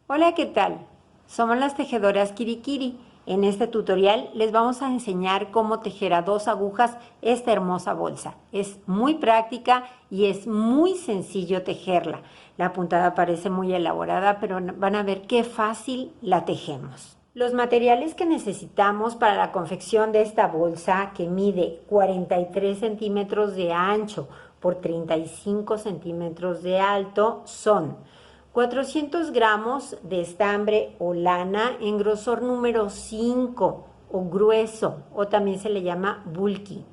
Hola, ¿qué tal? Somos las tejedoras Kirikiri. En este tutorial les vamos a enseñar cómo tejer a 2 agujas esta hermosa bolsa. Es muy práctica y es muy sencillo tejerla. La puntada parece muy elaborada, pero van a ver qué fácil la tejemos. Los materiales que necesitamos para la confección de esta bolsa, que mide 43 centímetros de ancho por 35 centímetros de alto, son 400 gramos de estambre o lana en grosor número 5 o grueso, o también se le llama bulky.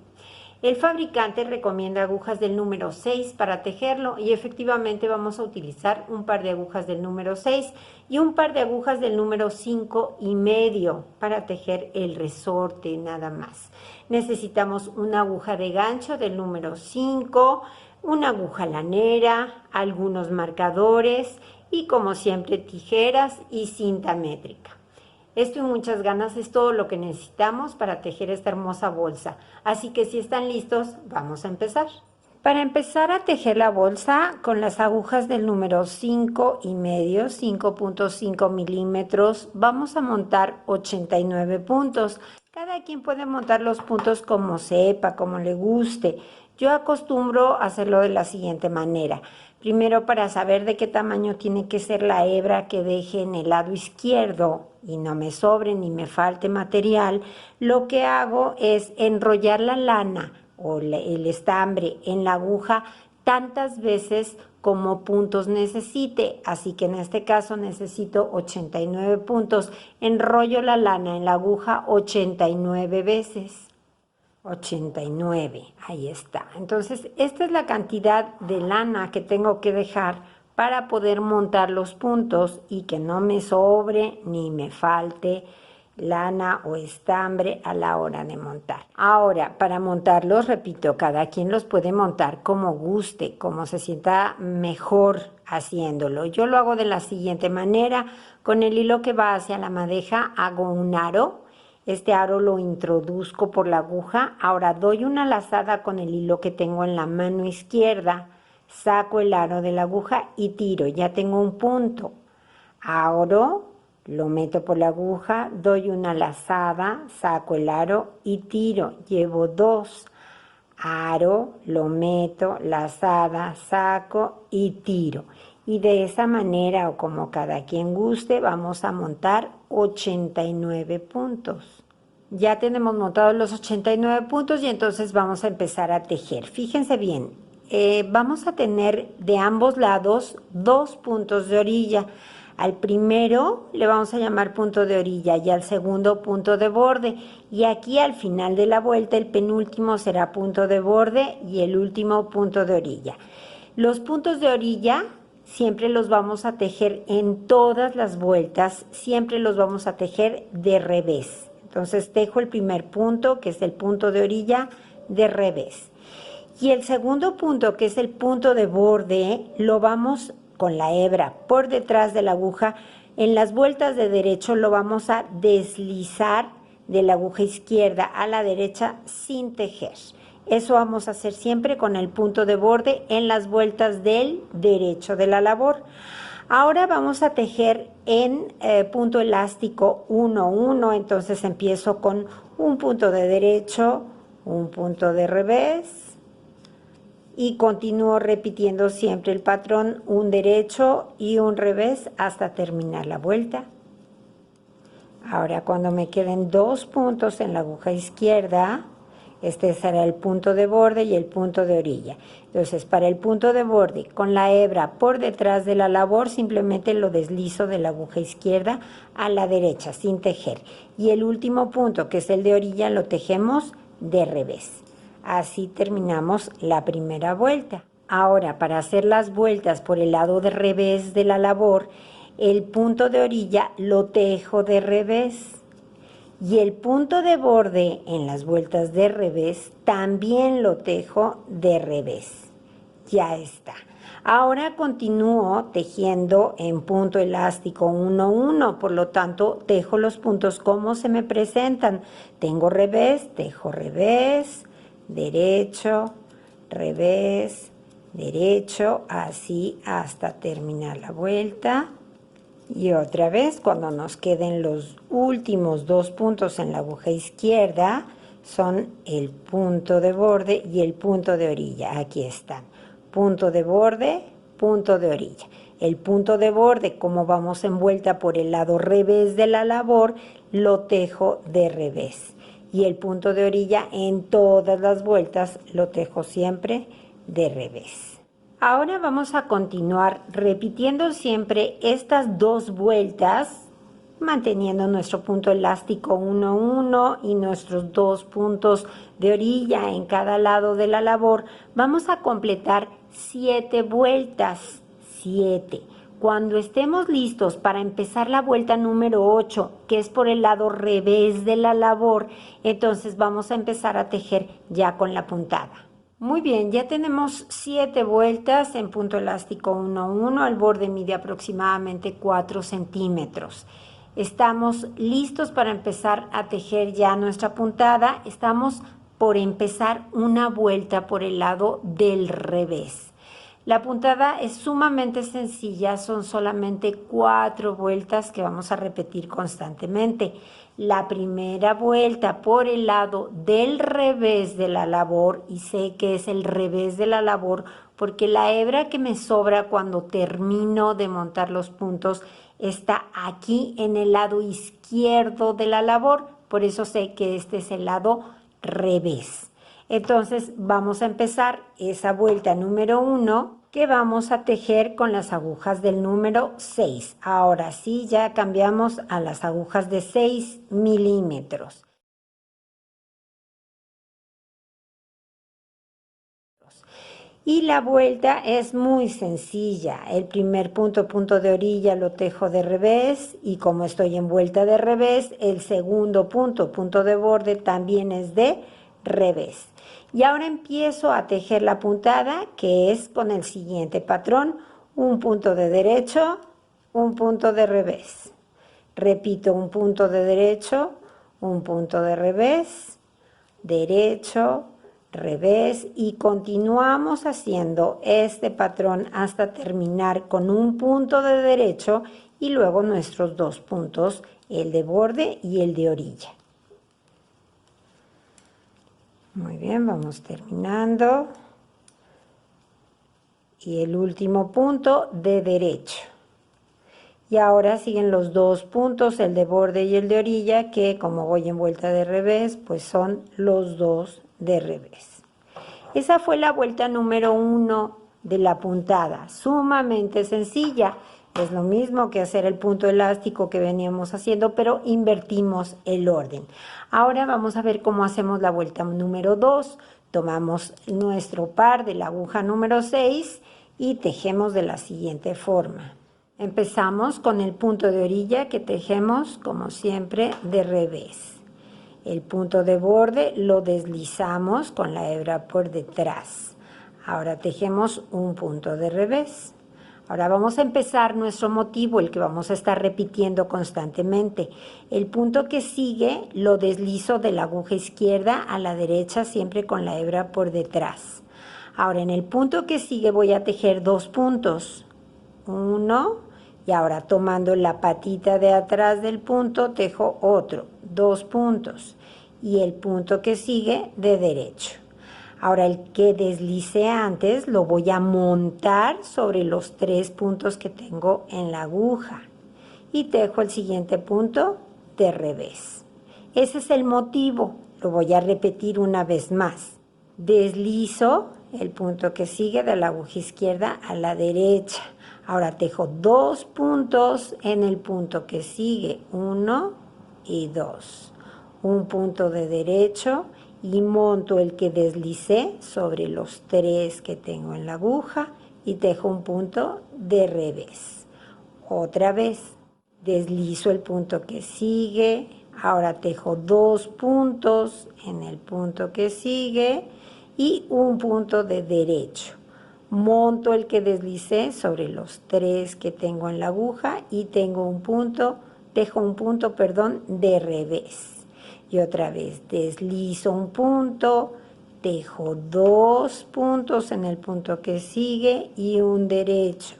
El fabricante recomienda agujas del número 6 para tejerlo y efectivamente vamos a utilizar un par de agujas del número 6 y un par de agujas del número 5,5 para tejer el resorte nada más. Necesitamos una aguja de gancho del número 5, una aguja lanera, algunos marcadores y como siempre tijeras y cinta métrica. Esto y muchas ganas es todo lo que necesitamos para tejer esta hermosa bolsa. Así que si están listos, vamos a empezar. Para empezar a tejer la bolsa con las agujas del número 5,5, 5,5 milímetros, vamos a montar 89 puntos. Cada quien puede montar los puntos como sepa, como le guste. Yo acostumbro hacerlo de la siguiente manera. Primero, para saber de qué tamaño tiene que ser la hebra que deje en el lado izquierdo y no me sobre ni me falte material, lo que hago es enrollar la lana o el estambre en la aguja tantas veces como puntos necesite. Así que en este caso necesito 89 puntos. Enrollo la lana en la aguja 89 veces. 89, ahí está. Entonces, esta es la cantidad de lana que tengo que dejar para poder montar los puntos y que no me sobre ni me falte lana o estambre a la hora de montar. Ahora, para montarlos, repito, cada quien los puede montar como guste, como se sienta mejor haciéndolo. Yo lo hago de la siguiente manera: con el hilo que va hacia la madeja hago un aro. Este aro lo introduzco por la aguja. Ahora doy una lazada con el hilo que tengo en la mano izquierda, saco el aro de la aguja y tiro. Ya tengo un punto. Ahora lo meto por la aguja, doy una lazada, saco el aro y tiro. Llevo 2. Aro, lo meto, lazada, saco y tiro. Y de esa manera, o como cada quien guste, vamos a montar 89 puntos. Ya tenemos montados los 89 puntos y entonces vamos a empezar a tejer. Fíjense bien, vamos a tener de ambos lados 2 puntos de orilla. Al primero le vamos a llamar punto de orilla y al segundo punto de borde. Y aquí al final de la vuelta el penúltimo será punto de borde y el último punto de orilla. Los puntos de orilla siempre los vamos a tejer en todas las vueltas, siempre los vamos a tejer de revés. Entonces tejo el primer punto, que es el punto de orilla, de revés. Y el segundo punto, que es el punto de borde, lo vamos con la hebra por detrás de la aguja. En las vueltas de derecho lo vamos a deslizar de la aguja izquierda a la derecha sin tejer. Eso vamos a hacer siempre con el punto de borde en las vueltas del derecho de la labor. Ahora vamos a tejer en punto elástico 1,1, entonces empiezo con un punto de derecho, un punto de revés y continúo repitiendo siempre el patrón, un derecho y un revés hasta terminar la vuelta. Ahora cuando me queden 2 puntos en la aguja izquierda, este será el punto de borde y el punto de orilla. Entonces, para el punto de borde, con la hebra por detrás de la labor, simplemente lo deslizo de la aguja izquierda a la derecha, sin tejer. Y el último punto, que es el de orilla, lo tejemos de revés. Así terminamos la primera vuelta. Ahora, para hacer las vueltas por el lado de revés de la labor, el punto de orilla lo tejo de revés. Y el punto de borde en las vueltas de revés también lo tejo de revés. Ya está. Ahora continúo tejiendo en punto elástico 1,1, por lo tanto tejo los puntos como se me presentan. Tengo revés, tejo revés, derecho, revés, derecho, así hasta terminar la vuelta. Y otra vez, cuando nos queden los últimos 2 puntos en la aguja izquierda, son el punto de borde y el punto de orilla. Aquí están. Punto de borde, punto de orilla. El punto de borde, como vamos envuelta por el lado revés de la labor, lo tejo de revés. Y el punto de orilla en todas las vueltas lo tejo siempre de revés. Ahora vamos a continuar repitiendo siempre estas 2 vueltas, manteniendo nuestro punto elástico 1, 1 y nuestros 2 puntos de orilla en cada lado de la labor. Vamos a completar 7 vueltas, 7. Cuando estemos listos para empezar la vuelta número 8, que es por el lado revés de la labor, entonces vamos a empezar a tejer ya con la puntada. Muy bien, ya tenemos 7 vueltas en punto elástico 1, 1, el borde mide aproximadamente 4 centímetros. Estamos listos para empezar a tejer ya nuestra puntada. Estamos por empezar una vuelta por el lado del revés. La puntada es sumamente sencilla, son solamente 4 vueltas que vamos a repetir constantemente. La primera vuelta por el lado del revés de la labor, y sé que es el revés de la labor porque la hebra que me sobra cuando termino de montar los puntos está aquí en el lado izquierdo de la labor, por eso sé que este es el lado revés. Entonces vamos a empezar esa vuelta número 1 que vamos a tejer con las agujas del número 6. Ahora sí, ya cambiamos a las agujas de 6 milímetros. Y la vuelta es muy sencilla. El primer punto, punto de orilla, lo tejo de revés, y como estoy en vuelta de revés, el segundo punto, punto de borde, también es de revés. Y ahora empiezo a tejer la puntada, que es con el siguiente patrón: un punto de derecho, un punto de revés. Repito, un punto de derecho, un punto de revés, derecho, revés, y continuamos haciendo este patrón hasta terminar con un punto de derecho y luego nuestros 2 puntos, el de borde y el de orilla. Muy bien, vamos terminando. Y el último punto de derecho. Y ahora siguen los 2 puntos, el de borde y el de orilla, que como voy en vuelta de revés, pues son los 2 de revés. Esa fue la vuelta número 1 de la puntada, sumamente sencilla. Es lo mismo que hacer el punto elástico que veníamos haciendo, pero invertimos el orden. Ahora vamos a ver cómo hacemos la vuelta número 2. Tomamos nuestro par de la aguja número 6 y tejemos de la siguiente forma. Empezamos con el punto de orilla, que tejemos como siempre de revés. El punto de borde lo deslizamos con la hebra por detrás. Ahora tejemos un punto de revés. Ahora vamos a empezar nuestro motivo, el que vamos a estar repitiendo constantemente. El punto que sigue lo deslizo de la aguja izquierda a la derecha, siempre con la hebra por detrás. Ahora en el punto que sigue voy a tejer 2 puntos. 1, y ahora tomando la patita de atrás del punto tejo otro, 2 puntos, y el punto que sigue de derecho. Ahora el que deslicé antes lo voy a montar sobre los 3 puntos que tengo en la aguja y tejo el siguiente punto de revés. Ese es el motivo, lo voy a repetir una vez más. Deslizo el punto que sigue de la aguja izquierda a la derecha. Ahora tejo 2 puntos en el punto que sigue, 1 y 2. Un punto de derecho y monto el que deslicé sobre los 3 que tengo en la aguja y tejo un punto de revés. Otra vez, deslizo el punto que sigue, ahora tejo 2 puntos en el punto que sigue y un punto de derecho. Monto el que deslicé sobre los 3 que tengo en la aguja y tengo un punto, tejo un punto, de revés. Y otra vez deslizo un punto, tejo 2 puntos en el punto que sigue y un derecho.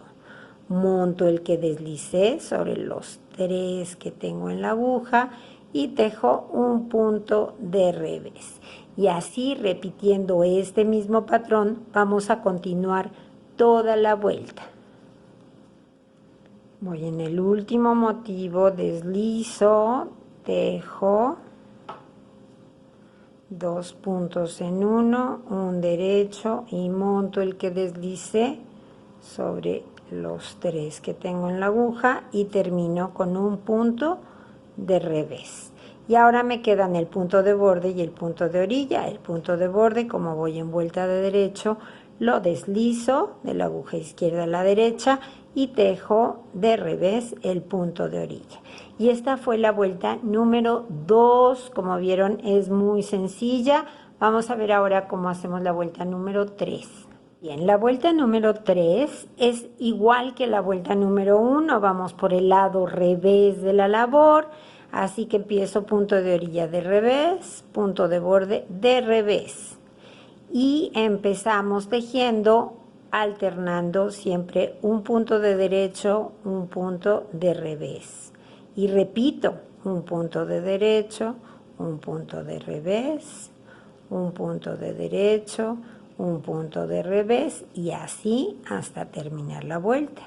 monto el que deslicé sobre los 3 que tengo en la aguja y tejo un punto de revés. Y así, repitiendo este mismo patrón, vamos a continuar toda la vuelta. Voy en el último motivo, deslizo, tejo 2 puntos en uno, un derecho y monto el que deslicé sobre los 3 que tengo en la aguja y termino con un punto de revés. Y ahora me quedan el punto de borde y el punto de orilla. El punto de borde, como voy en vuelta de derecho, lo deslizo de la aguja izquierda a la derecha y tejo de revés el punto de orilla. Y esta fue la vuelta número 2. Como vieron, es muy sencilla. Vamos a ver ahora cómo hacemos la vuelta número 3. Bien, la vuelta número 3 es igual que la vuelta número 1. Vamos por el lado revés de la labor. Así que empiezo punto de orilla de revés, punto de borde de revés. Y empezamos tejiendo, alternando siempre un punto de derecho, un punto de revés. Y repito, un punto de derecho, un punto de revés, un punto de derecho, un punto de revés y así hasta terminar la vuelta.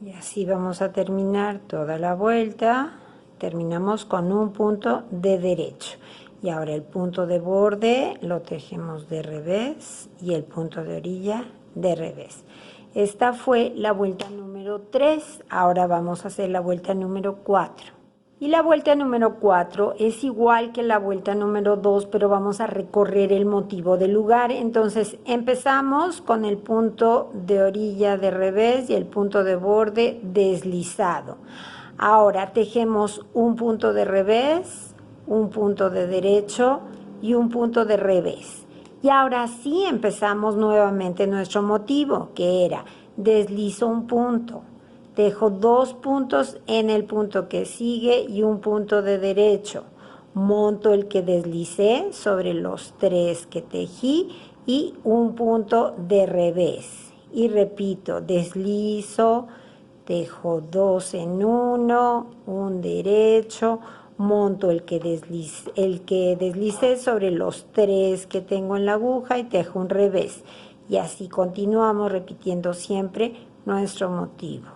Y así vamos a terminar toda la vuelta. Terminamos con un punto de derecho. Y ahora el punto de borde lo tejemos de revés y el punto de orilla de revés. Esta fue la vuelta número 3. Ahora vamos a hacer la vuelta número 4. Y la vuelta número 4 es igual que la vuelta número 2, pero vamos a recorrer el motivo del lugar. Entonces empezamos con el punto de orilla de revés y el punto de borde deslizado. Ahora tejemos un punto de revés, un punto de derecho y un punto de revés. Y ahora sí empezamos nuevamente nuestro motivo, que era deslizo un punto. Tejo 2 puntos en el punto que sigue y un punto de derecho. Monto el que deslicé sobre los 3 que tejí y un punto de revés. Y repito, deslizo, tejo 2 en uno, un derecho, monto el que deslicé sobre los 3 que tengo en la aguja y tejo un revés. Y así continuamos repitiendo siempre nuestro motivo.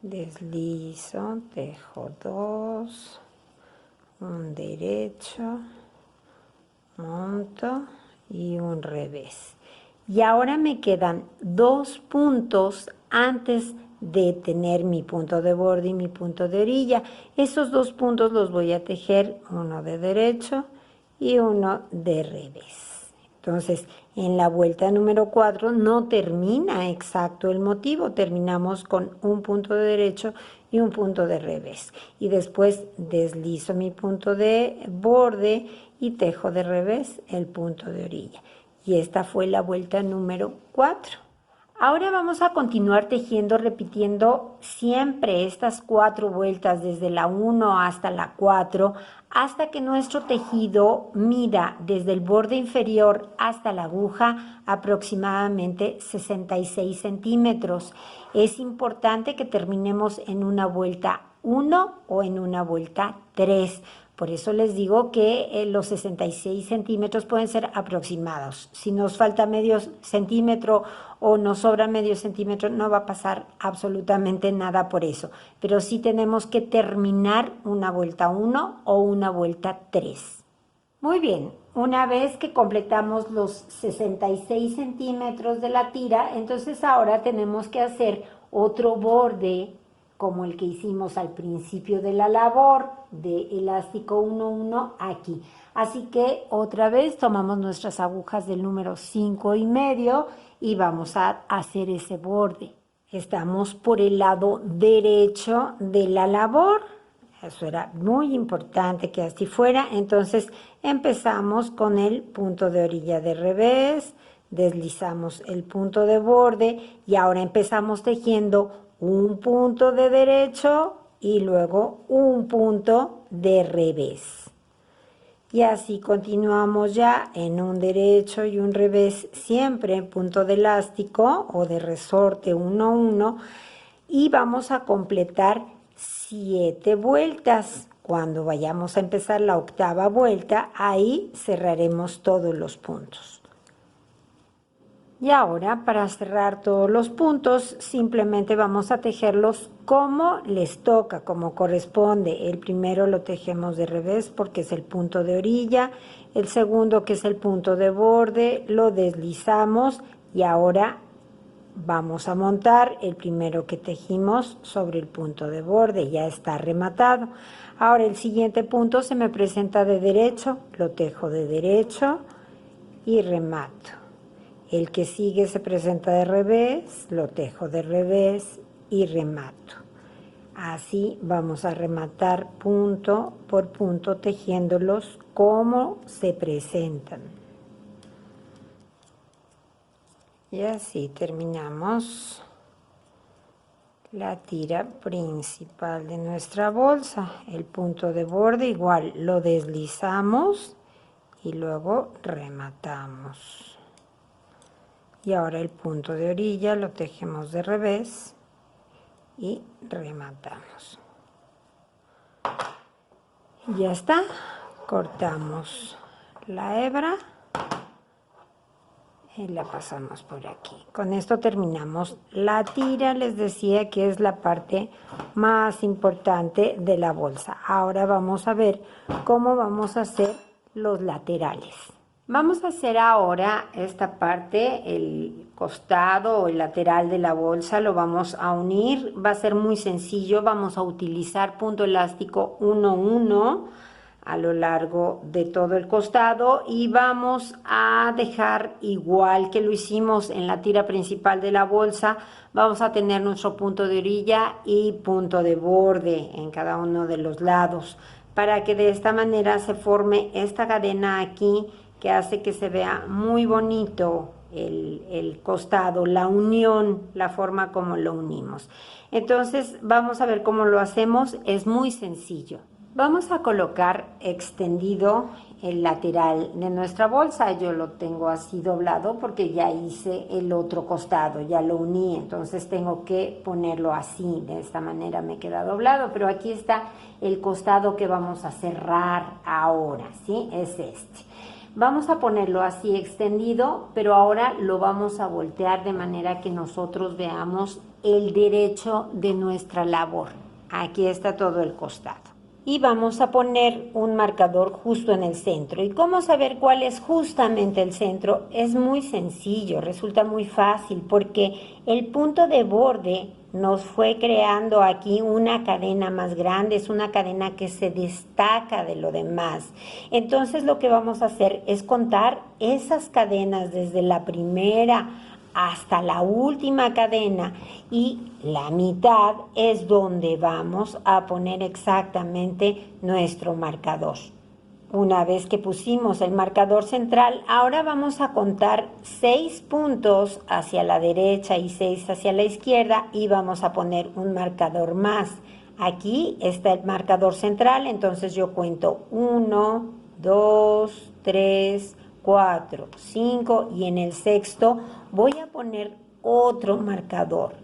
Deslizo, tejo 2, un derecho, monto y un revés. Y ahora me quedan 2 puntos antes de tener mi punto de borde y mi punto de orilla. Esos 2 puntos los voy a tejer, uno de derecho y uno de revés. Entonces, en la vuelta número 4 no termina exacto el motivo, terminamos con un punto de derecho y un punto de revés. Y después deslizo mi punto de borde y tejo de revés el punto de orilla. Y esta fue la vuelta número 4. Ahora vamos a continuar tejiendo, repitiendo siempre estas 4 vueltas desde la 1 hasta la 4, hasta que nuestro tejido mida desde el borde inferior hasta la aguja aproximadamente 66 centímetros. Es importante que terminemos en una vuelta 1 o en una vuelta 3. Por eso les digo que los 66 centímetros pueden ser aproximados. Si nos falta medio centímetro o nos sobra medio centímetro, no va a pasar absolutamente nada por eso. Pero sí tenemos que terminar una vuelta 1 o una vuelta 3. Muy bien, una vez que completamos los 66 centímetros de la tira, entonces ahora tenemos que hacer otro borde como el que hicimos al principio de la labor de elástico 1-1 aquí. Así que otra vez tomamos nuestras agujas del número 5,5 y vamos a hacer ese borde. Estamos por el lado derecho de la labor. Eso era muy importante que así fuera. Entonces empezamos con el punto de orilla de revés, deslizamos el punto de borde y ahora empezamos tejiendo un punto de derecho y luego un punto de revés. Y así continuamos ya en un derecho y un revés, siempre en punto de elástico o de resorte 1, 1, y vamos a completar 7 vueltas. Cuando vayamos a empezar la octava vuelta, ahí cerraremos todos los puntos. Y ahora, para cerrar todos los puntos, simplemente vamos a tejerlos como les toca, como corresponde. El primero lo tejemos de revés porque es el punto de orilla. El segundo, que es el punto de borde, lo deslizamos y ahora vamos a montar el primero que tejimos sobre el punto de borde. Ya está rematado. Ahora el siguiente punto se me presenta de derecho, lo tejo de derecho y remato. El que sigue se presenta de revés, lo tejo de revés y remato. Así vamos a rematar punto por punto tejiéndolos como se presentan. Y así terminamos la tira principal de nuestra bolsa. El punto de borde igual lo deslizamos y luego rematamos. Y ahora el punto de orilla lo tejemos de revés y rematamos. Ya está, cortamos la hebra y la pasamos por aquí. Con esto terminamos la tira. Les decía que es la parte más importante de la bolsa. Ahora vamos a ver cómo vamos a hacer los laterales. Vamos a hacer ahora esta parte, el costado o el lateral de la bolsa, lo vamos a unir, va a ser muy sencillo, vamos a utilizar punto elástico 1, 1 a lo largo de todo el costado y vamos a dejar igual que lo hicimos en la tira principal de la bolsa, vamos a tener nuestro punto de orilla y punto de borde en cada uno de los lados, para que de esta manera se forme esta cadena aquí, que hace que se vea muy bonito el costado, la unión, la forma como lo unimos. Entonces vamos a ver cómo lo hacemos, es muy sencillo. Vamos a colocar extendido el lateral de nuestra bolsa. Yo lo tengo así doblado porque ya hice el otro costado, ya lo uní, entonces tengo que ponerlo así, de esta manera me queda doblado, pero aquí está el costado que vamos a cerrar ahora, ¿sí? Es este. Vamos a ponerlo así extendido, pero ahora lo vamos a voltear de manera que nosotros veamos el derecho de nuestra labor. Aquí está todo el costado. Y vamos a poner un marcador justo en el centro. ¿Y cómo saber cuál es justamente el centro? Es muy sencillo, resulta muy fácil, porque el punto de borde nos fue creando aquí una cadena más grande, es una cadena que se destaca de lo demás. Entonces lo que vamos a hacer es contar esas cadenas desde la primera hasta la última cadena y la mitad es donde vamos a poner exactamente nuestro marcador. Una vez que pusimos el marcador central, ahora vamos a contar 6 puntos hacia la derecha y 6 hacia la izquierda y vamos a poner un marcador más. Aquí está el marcador central, entonces yo cuento 1, 2, 3, 4, 5 y en el sexto voy a poner otro marcador.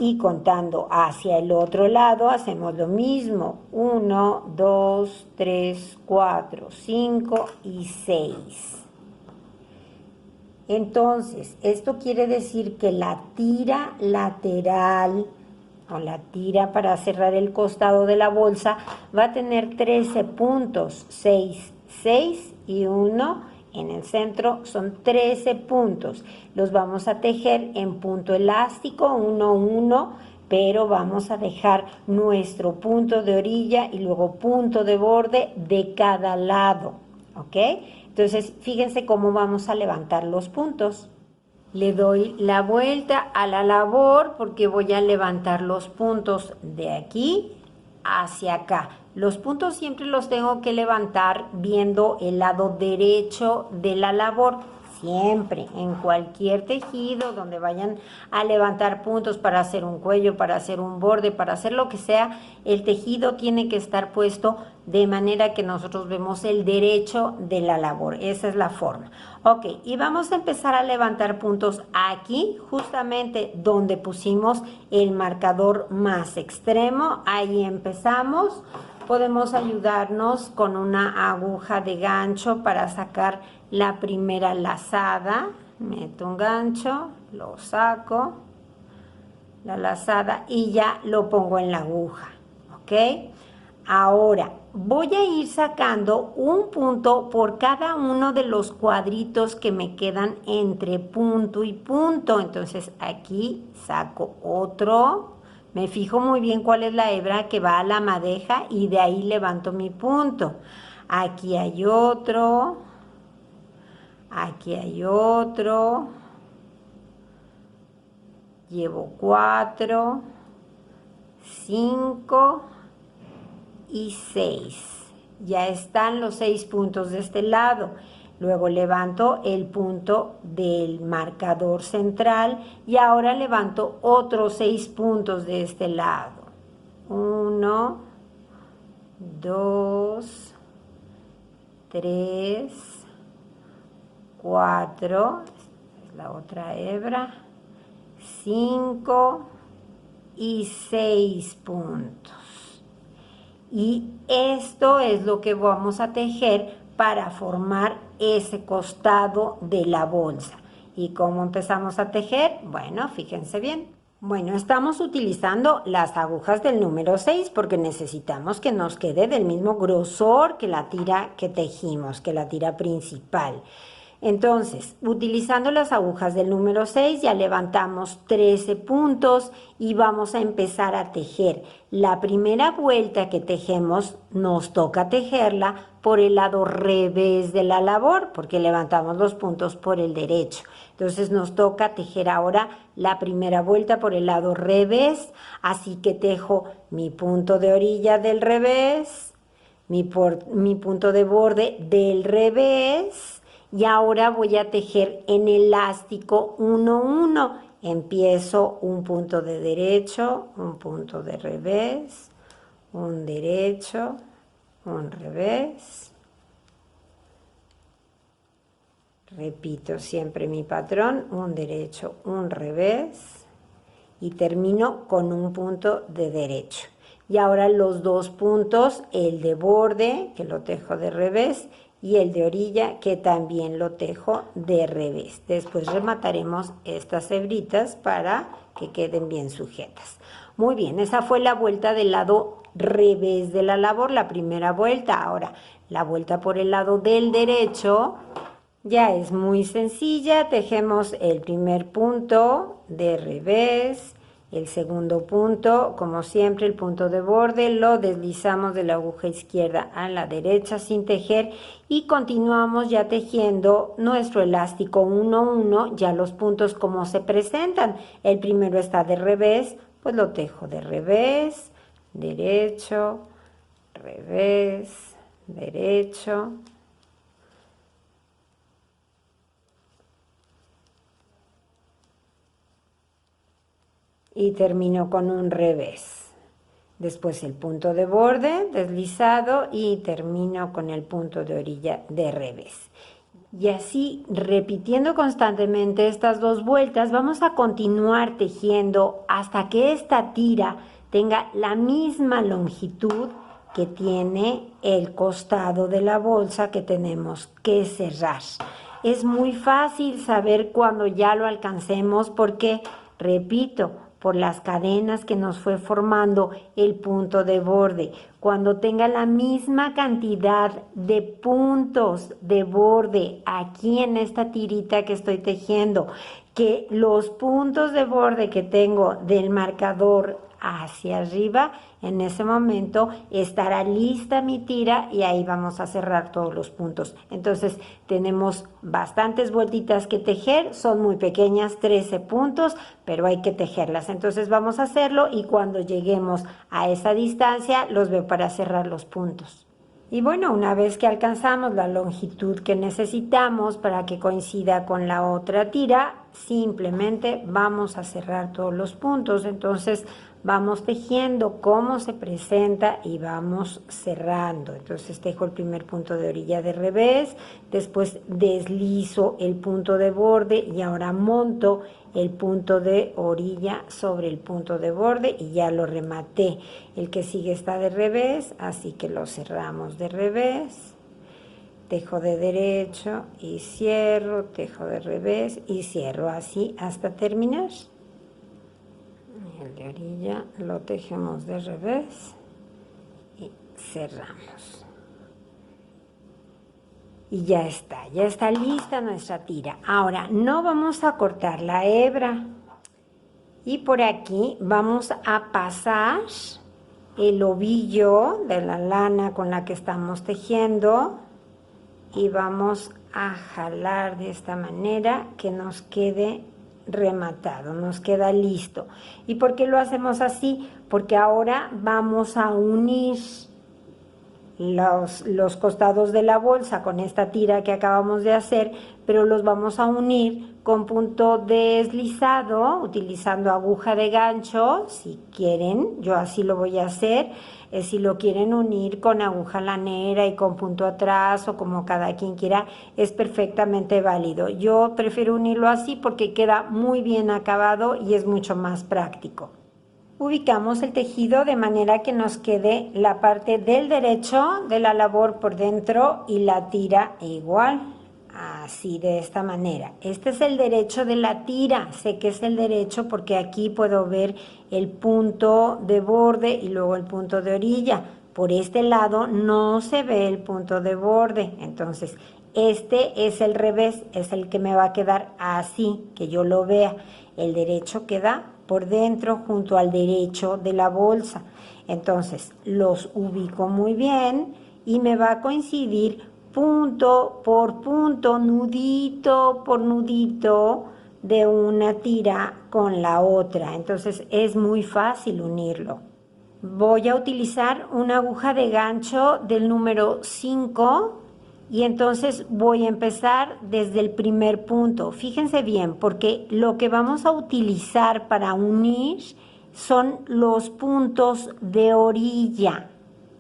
Y contando hacia el otro lado hacemos lo mismo. 1, 2, 3, 4, 5 y 6. Entonces, esto quiere decir que la tira lateral o la tira para cerrar el costado de la bolsa va a tener 13 puntos, 6, 6 y 1 en el centro, son 13 puntos. Los vamos a tejer en punto elástico 1, 1, pero vamos a dejar nuestro punto de orilla y luego punto de borde de cada lado, ¿ok? Entonces, fíjense cómo vamos a levantar los puntos. Le doy la vuelta a la labor porque voy a levantar los puntos de aquí hacia acá. Los puntos siempre los tengo que levantar viendo el lado derecho de la labor. siempre, en cualquier tejido donde vayan a levantar puntos para hacer un cuello, para hacer un borde, para hacer lo que sea, el tejido tiene que estar puesto de manera que nosotros vemos el derecho de la labor. Esa es la forma. Ok, y vamos a empezar a levantar puntos aquí, justamente donde pusimos el marcador más extremo. Ahí empezamos. Podemos ayudarnos con una aguja de gancho para sacar la primera lazada. Meto un gancho, lo saco, la lazada, y ya lo pongo en la aguja. ¿Ok? Ahora voy a ir sacando un punto por cada uno de los cuadritos que me quedan entre punto y punto. Entonces aquí saco otro, me fijo muy bien cuál es la hebra que va a la madeja y de ahí levanto mi punto. Aquí hay otro, aquí hay otro, llevo 4, 5 y 6. Ya están los 6 puntos de este lado. Luego levanto el punto del marcador central y ahora levanto otros 6 puntos de este lado. 1, 2, 3, 4, es la otra hebra, 5 y 6 puntos. Y esto es lo que vamos a tejer para formar ese costado de la bolsa. ¿Y cómo empezamos a tejer? Bueno, fíjense bien. Bueno, estamos utilizando las agujas del número 6 porque necesitamos que nos quede del mismo grosor que la tira que tejimos, que la tira principal. Entonces, utilizando las agujas del número 6 ya levantamos 13 puntos y vamos a empezar a tejer. La primera vuelta que tejemos nos toca tejerla por el lado revés de la labor porque levantamos los puntos por el derecho. Entonces nos toca tejer ahora la primera vuelta por el lado revés, así que tejo mi punto de orilla del revés, mi punto de borde del revés. Y ahora voy a tejer en elástico 1, 1. Empiezo un punto de derecho, un punto de revés, un derecho, un revés. Repito siempre mi patrón, un derecho, un revés. Y termino con un punto de derecho. Y ahora los dos puntos, el de borde, que lo tejo de revés, y el de orilla, que también lo tejo de revés. Después remataremos estas hebritas para que queden bien sujetas. Muy bien, esa fue la vuelta del lado revés de la labor, la primera vuelta. Ahora, la vuelta por el lado del derecho ya es muy sencilla. Tejemos el primer punto de revés, el segundo punto, como siempre, el punto de borde, lo deslizamos de la aguja izquierda a la derecha sin tejer y continuamos ya tejiendo nuestro elástico 1, 1, ya los puntos como se presentan. El primero está de revés, pues lo tejo de revés, derecho, revés, derecho. Y termino con un revés. Después el punto de borde deslizado y termino con el punto de orilla de revés. Y así, repitiendo constantemente estas dos vueltas, vamos a continuar tejiendo hasta que esta tira tenga la misma longitud que tiene el costado de la bolsa que tenemos que cerrar. Es muy fácil saber cuando ya lo alcancemos porque, repito, por las cadenas que nos fue formando el punto de borde. Cuando tenga la misma cantidad de puntos de borde aquí en esta tirita que estoy tejiendo, que los puntos de borde que tengo del marcador hacia arriba, en ese momento estará lista mi tira y ahí vamos a cerrar todos los puntos. Entonces tenemos bastantes vueltitas que tejer, son muy pequeñas, 13 puntos, pero hay que tejerlas. Entonces vamos a hacerlo y cuando lleguemos a esa distancia los veo para cerrar los puntos. Y bueno, una vez que alcanzamos la longitud que necesitamos para que coincida con la otra tira, simplemente vamos a cerrar todos los puntos. Entonces vamos tejiendo cómo se presenta y vamos cerrando. Entonces tejo el primer punto de orilla de revés, después deslizo el punto de borde y ahora monto el punto de orilla sobre el punto de borde y ya lo rematé. El que sigue está de revés, así que lo cerramos de revés, tejo de derecho y cierro, tejo de revés y cierro, así hasta terminar. El de orilla lo tejemos de revés y cerramos. Y ya está lista nuestra tira. Ahora no vamos a cortar la hebra. Y por aquí vamos a pasar el ovillo de la lana con la que estamos tejiendo y vamos a jalar de esta manera que nos quede rematado, nos queda listo. ¿Y por qué lo hacemos así? Porque ahora vamos a unir los costados de la bolsa con esta tira que acabamos de hacer, pero los vamos a unir con punto deslizado utilizando aguja de gancho, si quieren, yo así lo voy a hacer. Si lo quieren unir con aguja lanera y con punto atrás o como cada quien quiera, es perfectamente válido. Yo prefiero unirlo así porque queda muy bien acabado y es mucho más práctico. Ubicamos el tejido de manera que nos quede la parte del derecho de la labor por dentro y la tira igual, así de esta manera. Este es el derecho de la tira, sé que es el derecho porque aquí puedo ver el punto de borde y luego el punto de orilla. Por este lado no se ve el punto de borde, entonces este es el revés, es el que me va a quedar así, que yo lo vea. El derecho queda por dentro junto al derecho de la bolsa. Entonces los ubico muy bien y me va a coincidir punto por punto, nudito por nudito de una tira con la otra. Entonces es muy fácil unirlo. Voy a utilizar una aguja de gancho del número 5 y entonces voy a empezar desde el primer punto. Fíjense bien, porque lo que vamos a utilizar para unir son los puntos de orilla.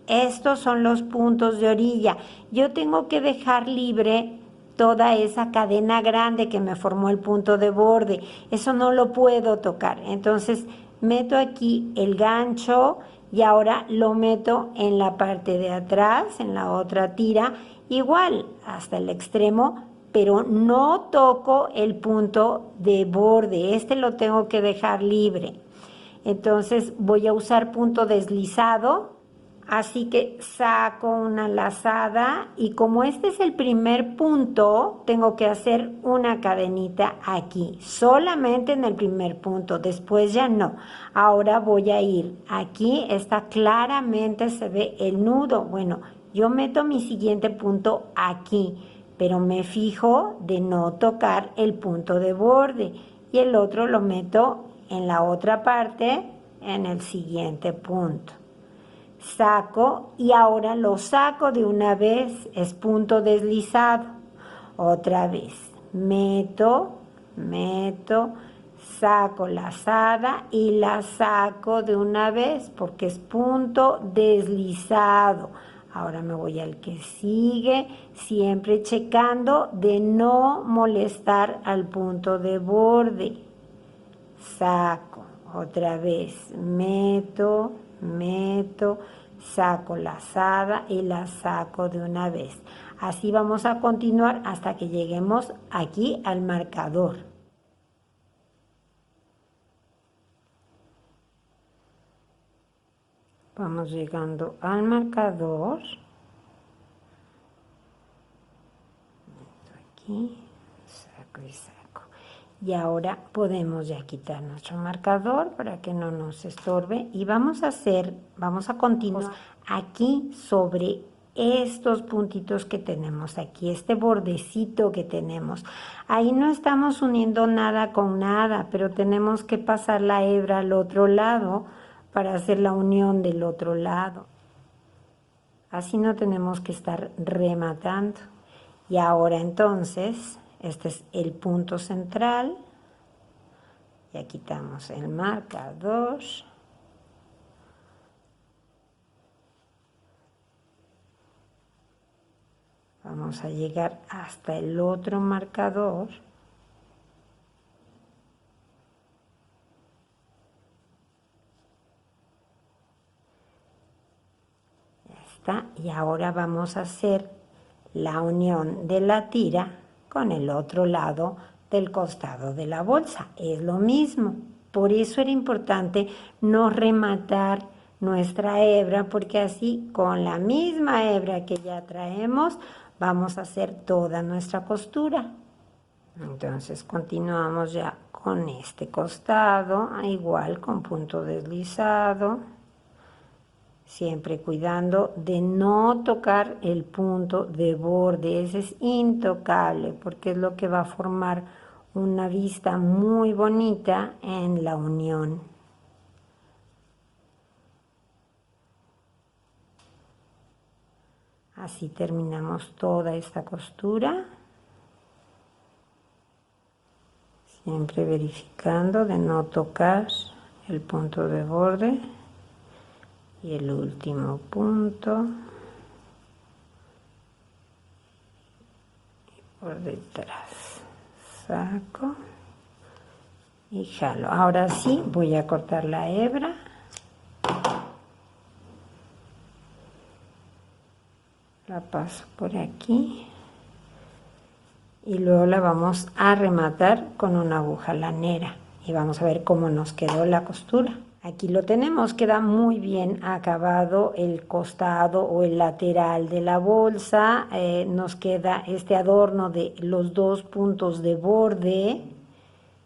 Estos son los puntos de orilla. Yo tengo que dejar libre toda esa cadena grande que me formó el punto de borde. Eso no lo puedo tocar. Entonces meto aquí el gancho y ahora lo meto en la parte de atrás, en la otra tira, igual hasta el extremo, pero no toco el punto de borde. Este lo tengo que dejar libre. Entonces voy a usar punto deslizado, así que saco una lazada y como este es el primer punto, tengo que hacer una cadenita aquí, solamente en el primer punto, después ya no. Ahora voy a ir, aquí está claramente, se ve el nudo. Bueno, yo meto mi siguiente punto aquí, pero me fijo de no tocar el punto de borde y el otro lo meto en la otra parte, en el siguiente punto. Saco y ahora lo saco de una vez, es punto deslizado. Otra vez, meto, saco lazada y la saco de una vez porque es punto deslizado. Ahora me voy al que sigue, siempre checando de no molestar al punto de borde. Saco, otra vez, meto, saco lazada y la saco de una vez. Así vamos a continuar hasta que lleguemos aquí al marcador. Vamos llegando al marcador. Meto aquí, saco y saco. Y ahora podemos ya quitar nuestro marcador para que no nos estorbe y vamos a continuar aquí sobre estos puntitos que tenemos aquí, este bordecito que tenemos. Ahí no estamos uniendo nada con nada, pero tenemos que pasar la hebra al otro lado para hacer la unión del otro lado. Así no tenemos que estar rematando. Y ahora entonces, este es el punto central. Ya quitamos el marcador. Vamos a llegar hasta el otro marcador. Ya está. Y ahora vamos a hacer la unión de la tira con el otro lado del costado de la bolsa. Es lo mismo. Por eso era importante no rematar nuestra hebra, porque así con la misma hebra que ya traemos vamos a hacer toda nuestra costura. Entonces continuamos ya con este costado, igual con punto deslizado, siempre cuidando de no tocar el punto de borde. Ese es intocable porque es lo que va a formar una vista muy bonita en la unión. Así terminamos toda esta costura, siempre verificando de no tocar el punto de borde. Y el último punto por detrás, saco y jalo. Ahora sí voy a cortar la hebra. La paso por aquí y luego la vamos a rematar con una aguja lanera y vamos a ver cómo nos quedó la costura. Aquí lo tenemos, queda muy bien acabado el costado o el lateral de la bolsa. Nos queda este adorno de los dos puntos de borde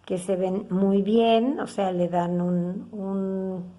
que se ven muy bien, o sea, le dan un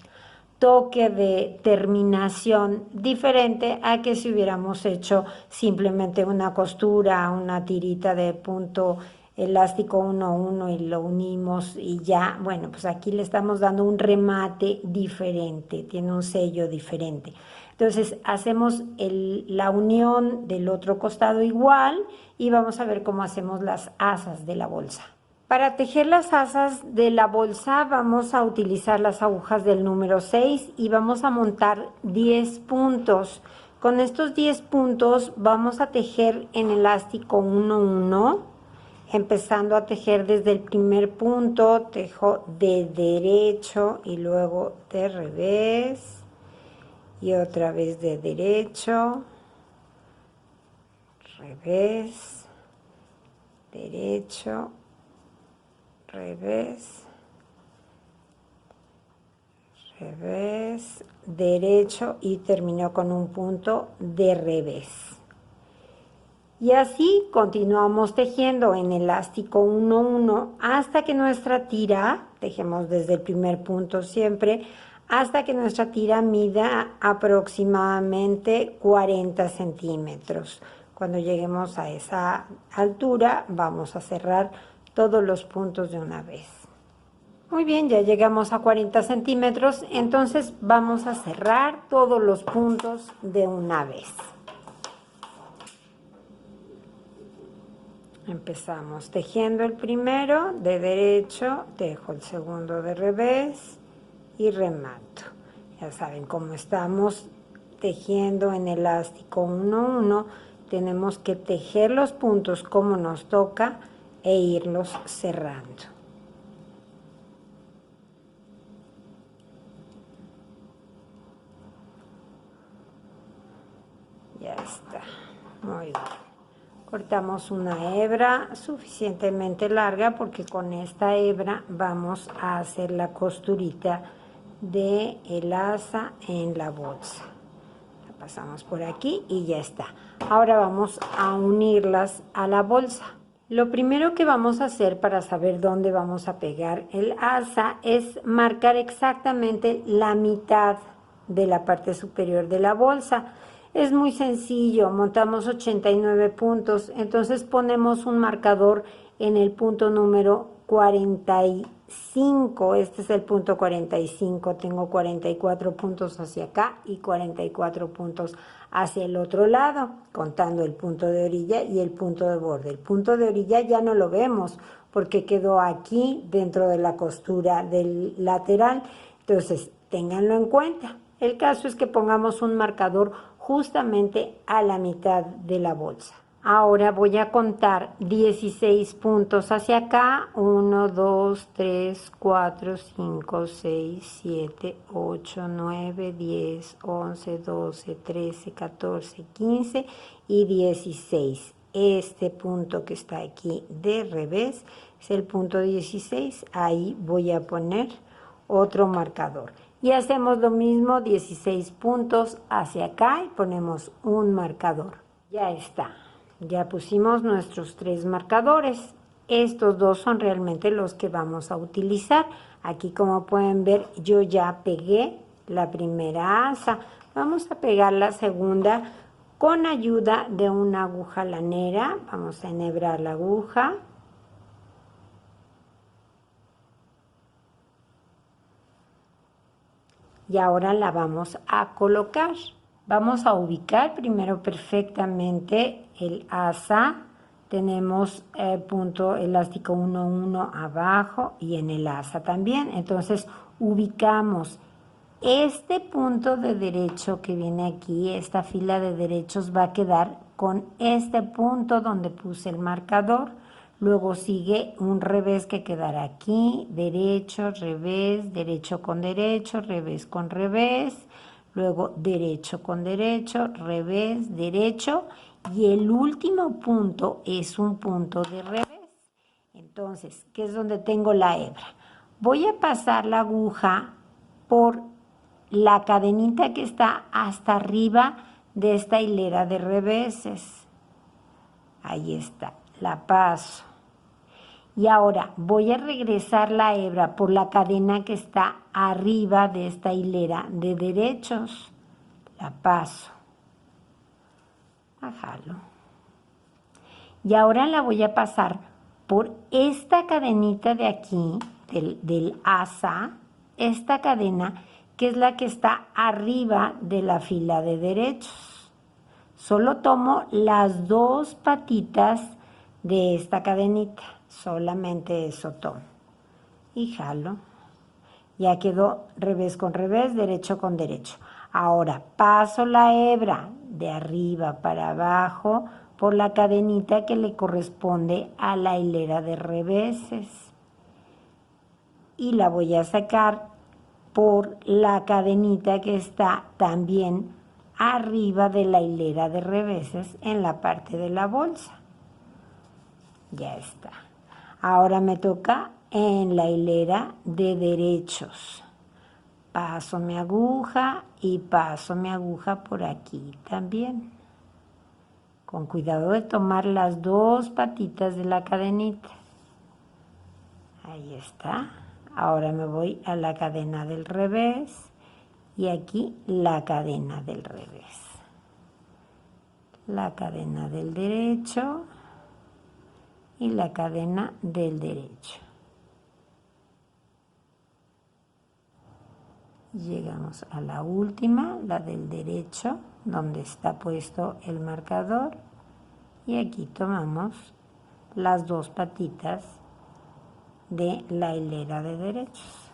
toque de terminación diferente a que si hubiéramos hecho simplemente una costura, una tirita de punto elástico 1 a 1 y lo unimos y ya. Bueno, pues aquí le estamos dando un remate diferente, tiene un sello diferente. Entonces hacemos la unión del otro costado igual y vamos a ver cómo hacemos las asas de la bolsa. Para tejer las asas de la bolsa vamos a utilizar las agujas del número 6 y vamos a montar 10 puntos. Con estos 10 puntos vamos a tejer en elástico 1 1, empezando a tejer desde el primer punto, tejo de derecho y luego de revés y otra vez de derecho, revés, derecho, revés, revés, derecho y terminó con un punto de revés. Y así continuamos tejiendo en elástico 1 1 hasta que nuestra tira, tejemos desde el primer punto siempre, hasta que nuestra tira mida aproximadamente 40 centímetros. Cuando lleguemos a esa altura vamos a cerrar todos los puntos de una vez. Muy bien, ya llegamos a 40 centímetros, entonces vamos a cerrar todos los puntos de una vez. Empezamos tejiendo el primero de derecho, tejo el segundo de revés y remato. Ya saben, como estamos tejiendo en elástico 1 1, tenemos que tejer los puntos como nos toca e irlos cerrando. Ya está, muy bien. Cortamos una hebra suficientemente larga porque con esta hebra vamos a hacer la costurita de el asa en la bolsa. La pasamos por aquí y ya está. Ahora vamos a unirlas a la bolsa. Lo primero que vamos a hacer para saber dónde vamos a pegar el asa es marcar exactamente la mitad de la parte superior de la bolsa. Es muy sencillo, montamos 89 puntos, entonces ponemos un marcador en el punto número 48. 45, este es el punto 45, tengo 44 puntos hacia acá y 44 puntos hacia el otro lado, contando el punto de orilla y el punto de borde. El punto de orilla ya no lo vemos porque quedó aquí dentro de la costura del lateral, entonces ténganlo en cuenta. El caso es que pongamos un marcador justamente a la mitad de la bolsa. Ahora voy a contar 16 puntos hacia acá. 1, 2, 3, 4, 5, 6, 7, 8, 9, 10, 11, 12, 13, 14, 15 y 16. Este punto que está aquí de revés es el punto 16. Ahí voy a poner otro marcador. Y hacemos lo mismo, 16 puntos hacia acá y ponemos un marcador. Ya está. Ya pusimos nuestros 3 marcadores. Estos 2 son realmente los que vamos a utilizar. Aquí, como pueden ver, yo ya pegué la primera asa. Vamos a pegar la segunda con ayuda de una aguja lanera. Vamos a enhebrar la aguja. Y ahora la vamos a colocar. Vamos a ubicar primero perfectamente el asa. Tenemos punto elástico 1, 1 abajo y en el asa también. Entonces ubicamos este punto de derecho que viene aquí, esta fila de derechos va a quedar con este punto donde puse el marcador. Luego sigue un revés que quedará aquí, derecho, revés, derecho con derecho, revés con revés. Luego derecho con derecho, revés, derecho. Y el último punto es un punto de revés. Entonces, ¿qué es donde tengo la hebra? Voy a pasar la aguja por la cadenita que está hasta arriba de esta hilera de reveses. Ahí está, la paso. Y ahora voy a regresar la hebra por la cadena que está arriba de esta hilera de derechos. La paso. Bájalo. Y ahora la voy a pasar por esta cadenita de aquí, del asa, esta cadena que es la que está arriba de la fila de derechos. Solo tomo las 2 patitas de esta cadenita, solamente eso tomo. Y jalo. Ya quedó revés con revés, derecho con derecho. Ahora paso la hebra de arriba para abajo por la cadenita que le corresponde a la hilera de reveses. Y la voy a sacar por la cadenita que está también arriba de la hilera de reveses en la parte de la bolsa. Ya está. Ahora me toca en la hilera de derechos. Paso mi aguja y paso mi aguja por aquí también. Con cuidado de tomar las 2 patitas de la cadenita. Ahí está. Ahora me voy a la cadena del revés y aquí la cadena del revés. La cadena del derecho y la cadena del derecho. Llegamos a la última, la del derecho, donde está puesto el marcador. Y aquí tomamos las 2 patitas de la hilera de derechos.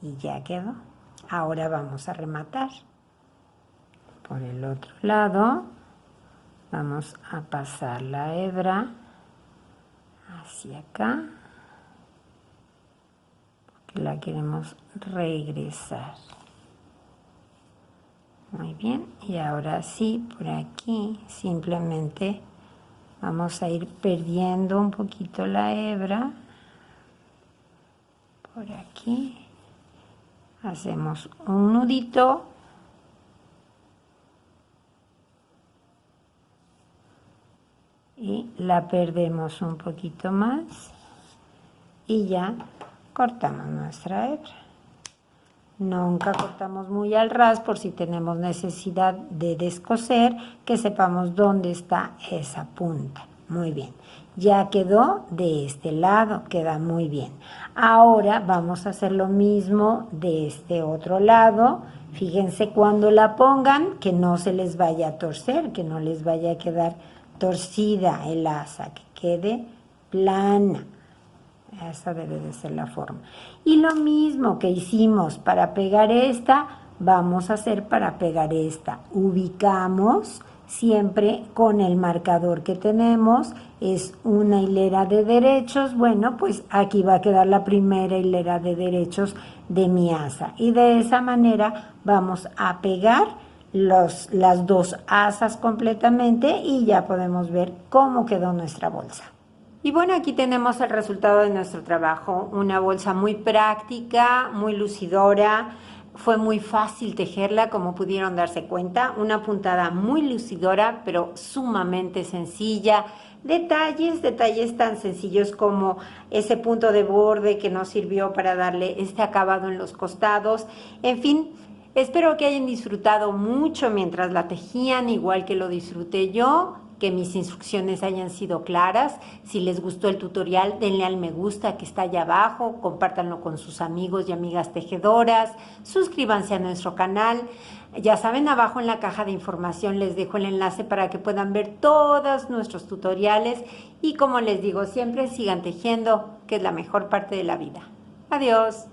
Y ya quedó. Ahora vamos a rematar. Por el otro lado, vamos a pasar la hebra hacia acá. Porque la queremos regresar. Muy bien, y ahora sí, por aquí simplemente vamos a ir perdiendo un poquito la hebra. Por aquí hacemos un nudito. Y la perdemos un poquito más. Y ya cortamos nuestra hebra. Nunca cortamos muy al ras por si tenemos necesidad de descoser, que sepamos dónde está esa punta. Muy bien. Ya quedó de este lado, queda muy bien. Ahora vamos a hacer lo mismo de este otro lado. Fíjense cuando la pongan que no se les vaya a torcer, que no les vaya a quedar torcida el asa, que quede plana. Esa debe de ser la forma. Y lo mismo que hicimos para pegar esta, vamos a hacer para pegar esta. Ubicamos siempre con el marcador que tenemos, es una hilera de derechos. Bueno, pues aquí va a quedar la primera hilera de derechos de mi asa. Y de esa manera vamos a pegar las dos asas completamente y ya podemos ver cómo quedó nuestra bolsa. Y bueno, aquí tenemos el resultado de nuestro trabajo, una bolsa muy práctica, muy lucidora, fue muy fácil tejerla, como pudieron darse cuenta, una puntada muy lucidora, pero sumamente sencilla. Detalles tan sencillos como ese punto de borde que nos sirvió para darle este acabado en los costados. En fin, espero que hayan disfrutado mucho mientras la tejían, igual que lo disfruté yo, que mis instrucciones hayan sido claras. Si les gustó el tutorial, denle al me gusta que está allá abajo, compártanlo con sus amigos y amigas tejedoras, suscríbanse a nuestro canal. Ya saben, abajo en la caja de información les dejo el enlace para que puedan ver todos nuestros tutoriales y como les digo siempre, sigan tejiendo, que es la mejor parte de la vida. Adiós.